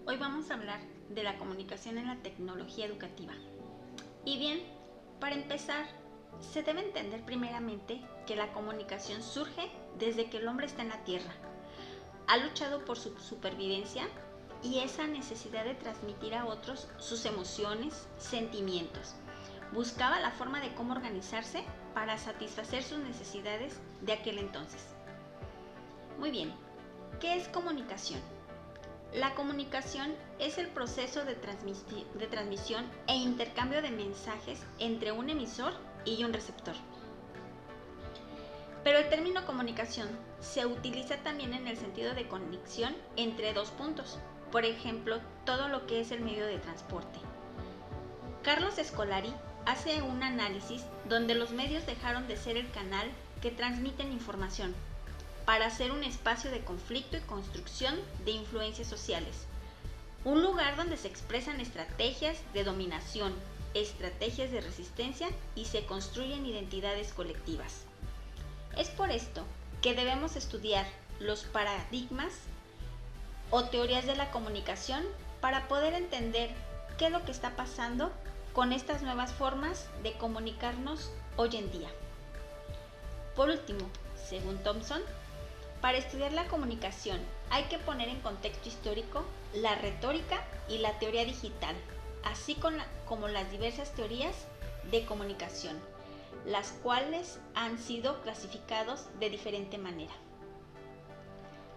Hoy vamos a hablar de la comunicación en la tecnología educativa. Y bien, para empezar, se debe entender primeramente que la comunicación surge desde que el hombre está en la Tierra. Ha luchado por su supervivencia y esa necesidad de transmitir a otros sus emociones, sentimientos. Buscaba la forma de cómo organizarse para satisfacer sus necesidades de aquel entonces. Muy bien, ¿qué es comunicación? La comunicación es el proceso de transmisión e intercambio de mensajes entre un emisor y un receptor. Pero el término comunicación se utiliza también en el sentido de conexión entre dos puntos, por ejemplo, todo lo que es el medio de transporte. Carlos Scolari hace un análisis donde los medios dejaron de ser el canal que transmiten información para ser un espacio de conflicto y construcción de influencias sociales. Un lugar donde se expresan estrategias de dominación, estrategias de resistencia y se construyen identidades colectivas. Es por esto que debemos estudiar los paradigmas o teorías de la comunicación para poder entender qué es lo que está pasando con estas nuevas formas de comunicarnos hoy en día. Por último, según Thompson, para estudiar la comunicación hay que poner en contexto histórico la retórica y la teoría digital, así como las diversas teorías de comunicación, las cuales han sido clasificados de diferente manera.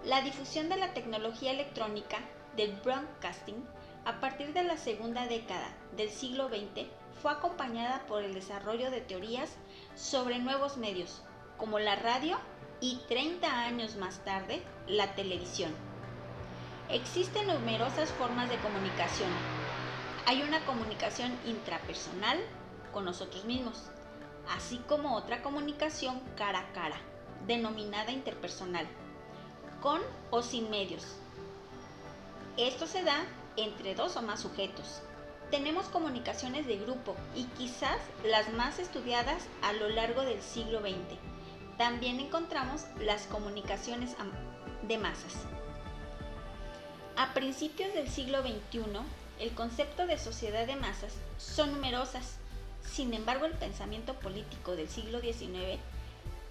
La difusión de la tecnología electrónica del broadcasting a partir de la segunda década del siglo XX fue acompañada por el desarrollo de teorías sobre nuevos medios, como la radio y 30 años más tarde, la televisión. Existen numerosas formas de comunicación. Hay una comunicación intrapersonal con nosotros mismos, así como otra comunicación cara a cara, denominada interpersonal, con o sin medios. Esto se da entre dos o más sujetos. Tenemos comunicaciones de grupo y quizás las más estudiadas a lo largo del siglo XX. También encontramos las comunicaciones de masas. A principios del siglo XXI, el concepto de sociedad de masas son numerosas. Sin embargo, el pensamiento político del siglo XIX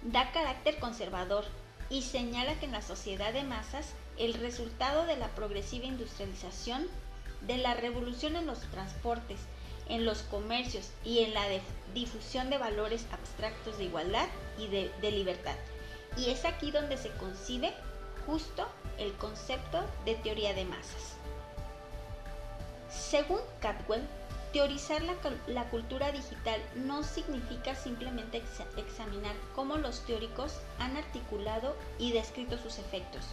da carácter conservador y señala que en la sociedad de masas, el resultado de la progresiva industrialización, de la revolución en los transportes, en los comercios y en la difusión de valores abstractos de igualdad y de libertad. Y es aquí donde se concibe justo el concepto de teoría de masas. Según Caldwell, teorizar la cultura digital no significa simplemente examinar cómo los teóricos han articulado y descrito sus efectos.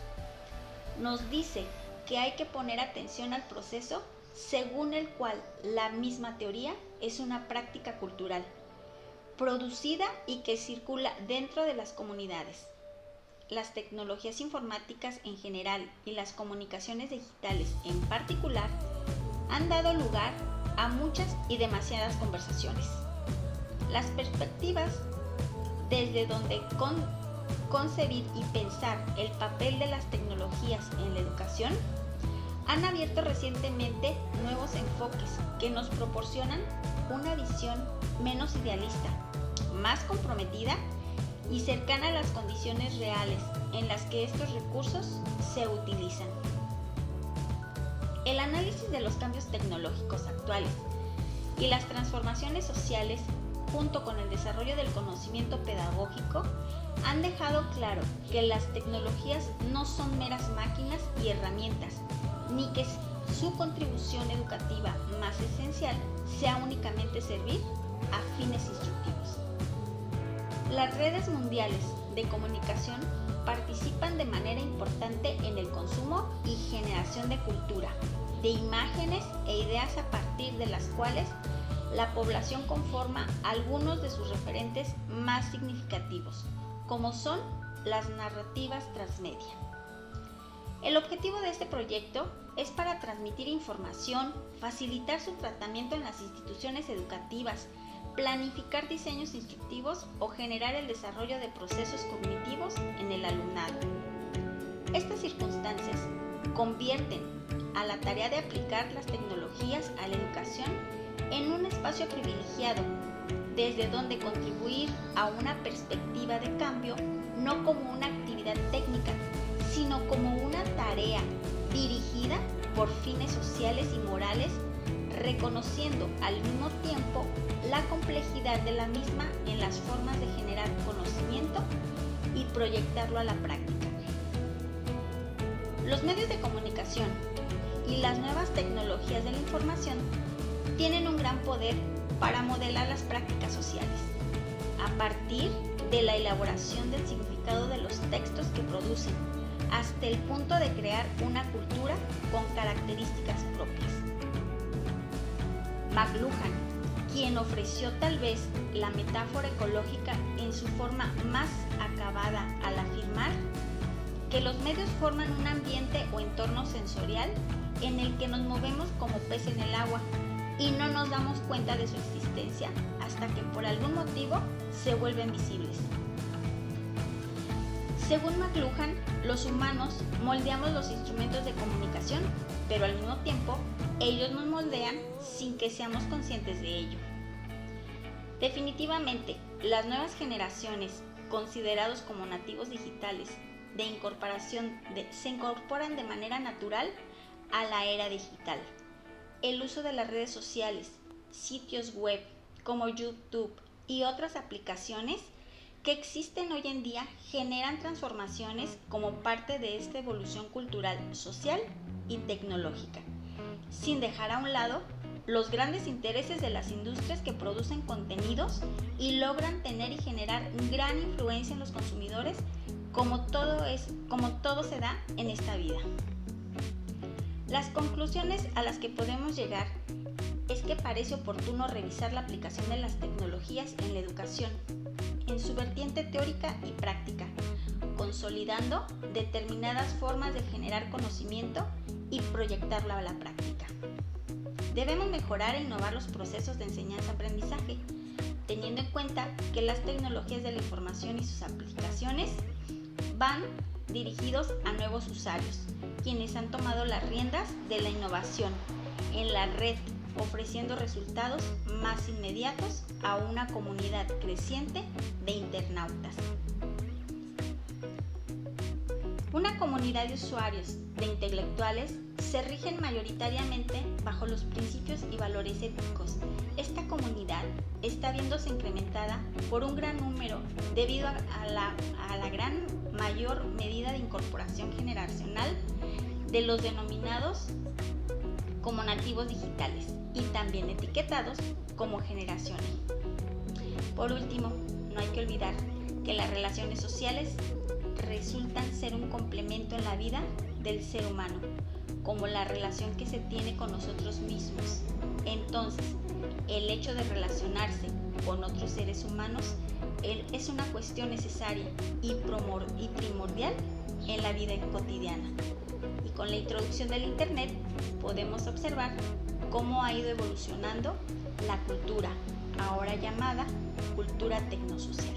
Nos dice que hay que poner atención al proceso según el cual la misma teoría es una práctica cultural, producida y que circula dentro de las comunidades. Las tecnologías informáticas en general y las comunicaciones digitales en particular han dado lugar a muchas y demasiadas conversaciones. Las perspectivas desde donde concebir y pensar el papel de las tecnologías en la educación han abierto recientemente nuevos enfoques que nos proporcionan una visión menos idealista, más comprometida y cercana a las condiciones reales en las que estos recursos se utilizan. El análisis de los cambios tecnológicos actuales y las transformaciones sociales, junto con el desarrollo del conocimiento pedagógico, han dejado claro que las tecnologías no son meras máquinas y herramientas, ni que su contribución educativa más esencial sea únicamente servir a fines instructivos. Las redes mundiales de comunicación participan de manera importante en el consumo y generación de cultura, de imágenes e ideas a partir de las cuales la población conforma algunos de sus referentes más significativos, como son las narrativas transmedia. El objetivo de este proyecto es para transmitir información, facilitar su tratamiento en las instituciones educativas, planificar diseños instructivos o generar el desarrollo de procesos cognitivos en el alumnado. Estas circunstancias convierten a la tarea de aplicar las tecnologías a la educación en un espacio privilegiado, desde donde contribuir a una perspectiva de cambio no como una actividad técnica, sino como una tarea dirigida por fines sociales y morales, reconociendo al mismo tiempo la complejidad de la misma en las formas de generar conocimiento y proyectarlo a la práctica. Los medios de comunicación y las nuevas tecnologías de la información tienen un gran poder para modelar las prácticas sociales, a partir de la elaboración del significado de los textos que producen, hasta el punto de crear una cultura con características propias. McLuhan, quien ofreció tal vez la metáfora ecológica en su forma más acabada al afirmar que los medios forman un ambiente o entorno sensorial en el que nos movemos como pez en el agua y no nos damos cuenta de su existencia hasta que por algún motivo se vuelven visibles. Según McLuhan, los humanos moldeamos los instrumentos de comunicación, pero al mismo tiempo ellos nos moldean sin que seamos conscientes de ello. Definitivamente, las nuevas generaciones, considerados como nativos digitales, se incorporan de manera natural a la era digital. El uso de las redes sociales, sitios web como YouTube y otras aplicaciones que existen hoy en día generan transformaciones como parte de esta evolución cultural, social y tecnológica, sin dejar a un lado los grandes intereses de las industrias que producen contenidos y logran tener y generar gran influencia en los consumidores, como todo se da en esta vida. Las conclusiones a las que podemos llegar es que parece oportuno revisar la aplicación de las tecnologías en la educación, en su vertiente teórica y práctica, consolidando determinadas formas de generar conocimiento y proyectarlo a la práctica. Debemos mejorar e innovar los procesos de enseñanza-aprendizaje, teniendo en cuenta que las tecnologías de la información y sus aplicaciones van dirigidos a nuevos usuarios, quienes han tomado las riendas de la innovación en la red, ofreciendo resultados más inmediatos a una comunidad creciente de internautas. Una comunidad de usuarios, de intelectuales, se rigen mayoritariamente bajo los principios y valores éticos. Esta comunidad está viéndose incrementada por un gran número debido a la gran mayor medida de incorporación generacional de los denominados como nativos digitales y también etiquetados como generación Y. Por último, no hay que olvidar que las relaciones sociales resultan ser un complemento en la vida del ser humano, como la relación que se tiene con nosotros mismos. Entonces, el hecho de relacionarse con otros seres humanos es una cuestión necesaria y primordial en la vida cotidiana. Y con la introducción del Internet podemos observar cómo ha ido evolucionando la cultura, ahora llamada cultura tecnosocial.